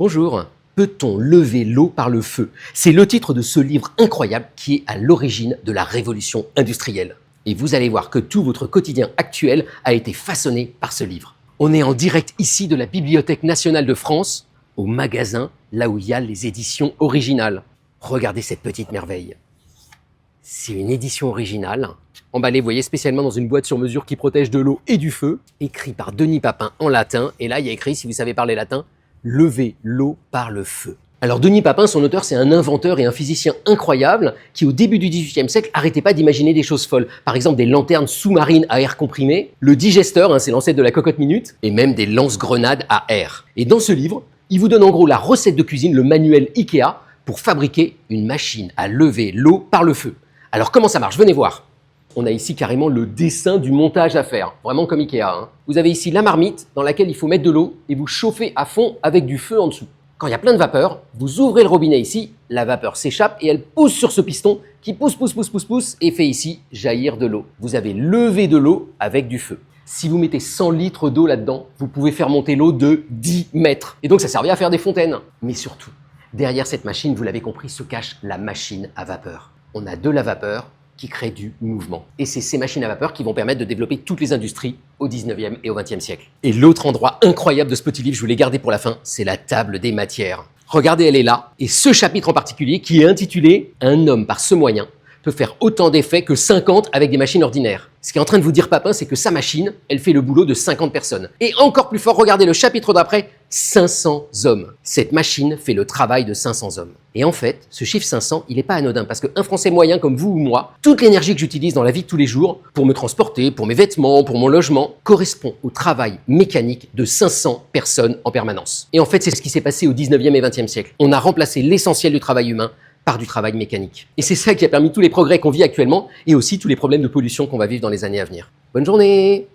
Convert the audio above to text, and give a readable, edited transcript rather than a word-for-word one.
Bonjour. Peut-on lever l'eau par le feu? C'est le titre de ce livre incroyable qui est à l'origine de la révolution industrielle. Et vous allez voir que tout votre quotidien actuel a été façonné par ce livre. On est en direct ici de la Bibliothèque nationale de France, au magasin, là où il y a les éditions originales. Regardez cette petite merveille. C'est une édition originale, emballée, vous voyez, spécialement dans une boîte sur mesure qui protège de l'eau et du feu, écrit par Denis Papin en latin. Et là, il y a écrit, si vous savez parler latin, « Lever l'eau par le feu ». Alors Denis Papin, son auteur, c'est un inventeur et un physicien incroyable qui, au début du XVIIIe siècle, arrêtait pas d'imaginer des choses folles. Par exemple, des lanternes sous-marines à air comprimé, le digesteur, c'est l'ancêtre de la cocotte minute, et même des lance-grenades à air. Et dans ce livre, il vous donne en gros la recette de cuisine, le manuel Ikea, pour fabriquer une machine à lever l'eau par le feu. Alors comment ça marche? Venez voir. On a ici carrément le dessin du montage à faire, vraiment comme Ikea. Vous avez ici la marmite dans laquelle il faut mettre de l'eau et vous chauffez à fond avec du feu en dessous. Quand il y a plein de vapeur, vous ouvrez le robinet ici, la vapeur s'échappe et elle pousse sur ce piston qui pousse et fait ici jaillir de l'eau. Vous avez levé de l'eau avec du feu. Si vous mettez 100 litres d'eau là-dedans, vous pouvez faire monter l'eau de 10 mètres. Et donc ça servait à faire des fontaines. Mais surtout, derrière cette machine, vous l'avez compris, se cache la machine à vapeur. On a de la vapeur qui crée du mouvement. Et c'est ces machines à vapeur qui vont permettre de développer toutes les industries au 19e et au 20e siècle. Et l'autre endroit incroyable de ce petit livre, je vous l'ai gardé pour la fin, c'est la table des matières. Regardez, elle est là. Et ce chapitre en particulier, qui est intitulé « Un homme par ce moyen peut faire autant d'effets que 50 avec des machines ordinaires ». Ce qu'est en train de vous dire Papin, c'est que sa machine, elle fait le boulot de 50 personnes. Et encore plus fort, regardez le chapitre d'après, 500 hommes. Cette machine fait le travail de 500 hommes. Et en fait, ce chiffre 500, il n'est pas anodin, parce qu'un Français moyen comme vous ou moi, toute l'énergie que j'utilise dans la vie de tous les jours, pour me transporter, pour mes vêtements, pour mon logement, correspond au travail mécanique de 500 personnes en permanence. Et en fait, c'est ce qui s'est passé au 19e et 20e siècle. On a remplacé l'essentiel du travail humain par du travail mécanique. Et c'est ça qui a permis tous les progrès qu'on vit actuellement et aussi tous les problèmes de pollution qu'on va vivre dans les années à venir. Bonne journée!